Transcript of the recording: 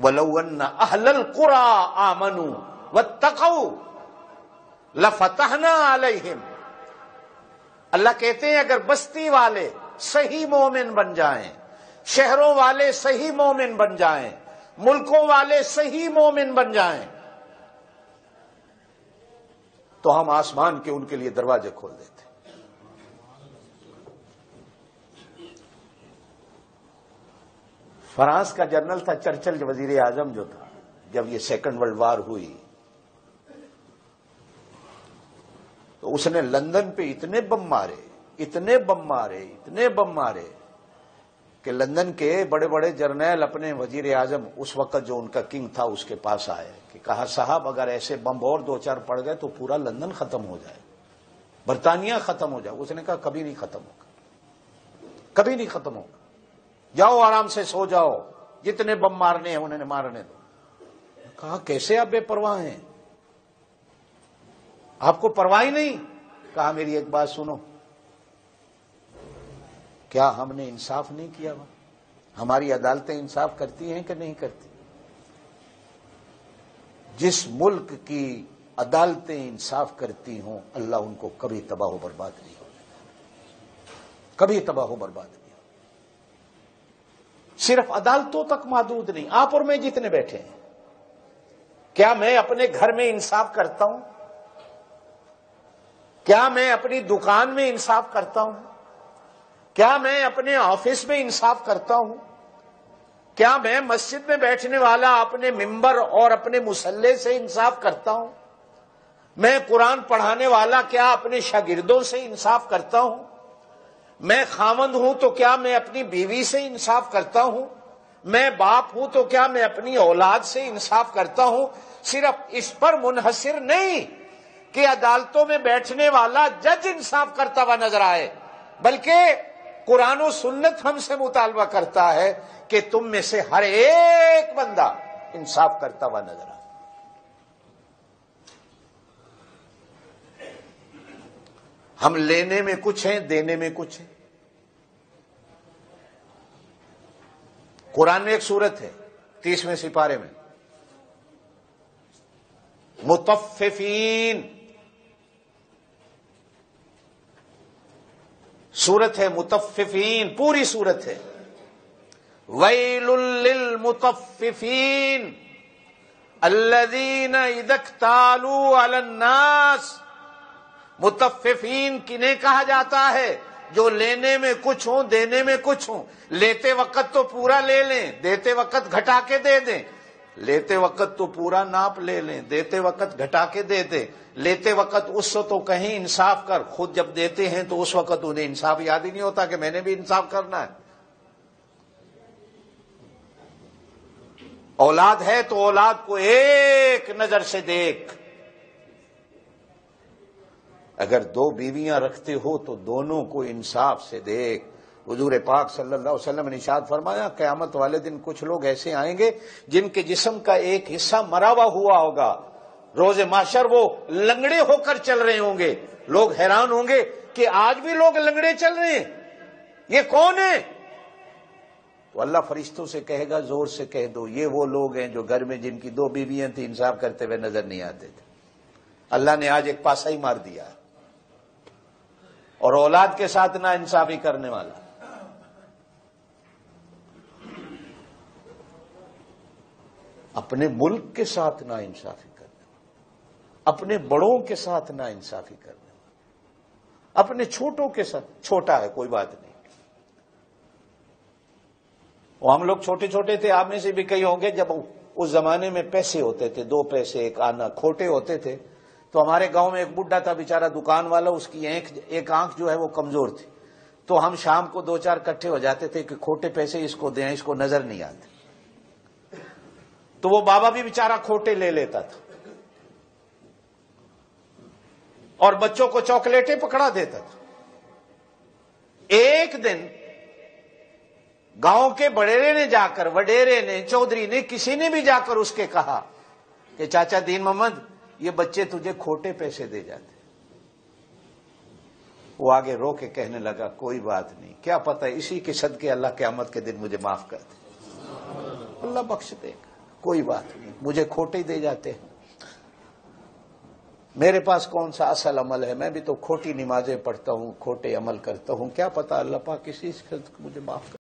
وَلَوْ أَنَّ أَهْلَ الْقُرَىٰ آمَنُوا وَاتَّقَوْا لَفَتَحْنَا عَلَيْهِمْ. اللہ کہتے ہیں اگر بستی والے صحیح مومن بن جائیں، شہروں والے صحیح مومن بن جائیں، ملکوں والے صحیح مومن بن جائیں، تو ہم آسمان کے ان کے لیے دروازے کھول دیتے. فرانس کا جنرل تھا چرچل، وزیر اعظم جو تھا جب یہ سیکنڈ ورلڈ وار ہوئی، تو اس نے لندن پہ اتنے بم مارے کہ لندن کے بڑے بڑے جرنیل اپنے وزیر اعظم اس وقت جو ان کا کنگ تھا اس کے پاس آئے کہ کہا صاحب اگر ایسے بم اور 2-4 پڑ گئے تو پورا لندن ختم ہو جائے، برطانیہ ختم ہو جائے. اس نے کہا کبھی نہیں ختم ہوگا، کبھی نہیں ختم ہوگا، جاؤ آرام سے سو جاؤ، جتنے بم مارنے ہیں انہوں نے مارنے دو. کہا کیسے آپ بے پرواہ ہیں، آپ کو پرواہ ہی نہیں. کہا میری ایک بات سنو، کیا ہم نے انصاف نہیں کیا؟ ہماری عدالتیں انصاف کرتی ہیں کہ نہیں کرتی؟ جس ملک کی عدالتیں انصاف کرتی ہوں اللہ ان کو کبھی تباہ و برباد نہیں ہوگا، کبھی تباہ و برباد نہیں ہوگا. صرف عدالتوں تک محدود نہیں، آپ اور میں جتنے بیٹھے ہیں، کیا میں اپنے گھر میں انصاف کرتا ہوں؟ کیا میں اپنی دکان میں انصاف کرتا ہوں؟ کیا میں اپنے آفس میں انصاف کرتا ہوں؟ کیا میں مسجد میں بیٹھنے والا اپنے ممبر اور اپنے مصلی سے انصاف کرتا ہوں؟ میں قرآن پڑھانے والا کیا اپنے شاگردوں سے انصاف کرتا ہوں؟ میں خاوند ہوں تو کیا میں اپنی بیوی سے انصاف کرتا ہوں؟ میں باپ ہوں تو کیا میں اپنی اولاد سے انصاف کرتا ہوں؟ صرف اس پر منحصر نہیں کہ عدالتوں میں بیٹھنے والا جج انصاف کرتا ہوا نظر آئے، بلکہ قرآن و سنت ہم سے مطالبہ کرتا ہے کہ تم میں سے ہر ایک بندہ انصاف کرتا ہوا نظر آئے. ہم لینے میں کچھ ہیں، دینے میں کچھ ہیں. قرآن میں ایک سورت ہے 30ویں سپارے میں، مطففین سورت ہے، مطففین پوری سورت ہے. ویل للمطففین الذین اذا اکتالوا علی الناس. مطففین کنہیں کہا جاتا ہے؟ جو لینے میں کچھ ہوں، دینے میں کچھ ہوں. لیتے وقت تو پورا لے لیں، دیتے وقت گھٹا کے دے دیں. لیتے وقت تو پورا ناپ لے لیں، دیتے وقت گھٹا کے دے دیں. لیتے وقت اس سے تو کہیں انصاف کر، خود جب دیتے ہیں تو اس وقت انہیں انصاف یاد ہی نہیں ہوتا کہ میں نے بھی انصاف کرنا ہے. اولاد ہے تو اولاد کو ایک نظر سے دیکھ. اگر 2 بیویاں رکھتے ہو تو دونوں کو انصاف سے دیکھ. حضور پاک صلی اللہ علیہ وسلم نے ارشاد فرمایا قیامت والے دن کچھ لوگ ایسے آئیں گے جن کے جسم کا ایک حصہ مرا ہوا ہوگا. روز محشر وہ لنگڑے ہو کر چل رہے ہوں گے. لوگ حیران ہوں گے کہ آج بھی لوگ لنگڑے چل رہے ہیں، یہ کون ہے؟ تو اللہ فرشتوں سے کہے گا زور سے کہہ دو یہ وہ لوگ ہیں جو گھر میں جن کی 2 بیویاں تھیں انصاف کرتے ہوئے نظر نہیں آتے تھے. اللہ نے آج ایک پاسا ہی مار دیا. اور اولاد کے ساتھ نا انصافی کرنے والا، اپنے ملک کے ساتھ نا انصافی کرنے والا، اپنے بڑوں کے ساتھ نا انصافی کرنے والا، اپنے چھوٹوں کے ساتھ. چھوٹا ہے کوئی بات نہیں، وہ ہم لوگ چھوٹے چھوٹے تھے، آپ میں سے بھی کئی ہوں گے. جب اس زمانے میں پیسے ہوتے تھے، 2 پیسے 1 آنا کھوٹے ہوتے تھے، تو ہمارے گاؤں میں ایک بڈھا تھا بیچارہ دکان والا، اس کی ایک آنکھ جو ہے وہ کمزور تھی. تو ہم شام کو 2-4 اکٹھے ہو جاتے تھے کہ کھوٹے پیسے اس کو دیں، اس کو نظر نہیں آتے. تو وہ بابا بھی بیچارہ کھوٹے لے لیتا تھا اور بچوں کو چاکلیٹیں پکڑا دیتا تھا. ایک دن گاؤں کے وڈیرے نے چودھری نے کسی نے بھی جا کر اس کے کہا کہ چاچا دین محمد یہ بچے تجھے کھوٹے پیسے دے جاتے. وہ آگے رو کے کہنے لگا کوئی بات نہیں، کیا پتہ اسی کے صدقے اللہ قیامت کے دن مجھے معاف کر دے، اللہ بخش دے گا، کوئی بات نہیں، مجھے کھوٹے دے جاتے ہیں، میرے پاس کون سا اصل عمل ہے؟ میں بھی تو کھوٹی نمازیں پڑھتا ہوں، کھوٹے عمل کرتا ہوں، کیا پتا اللہ پاک کسی سے مجھے معاف کر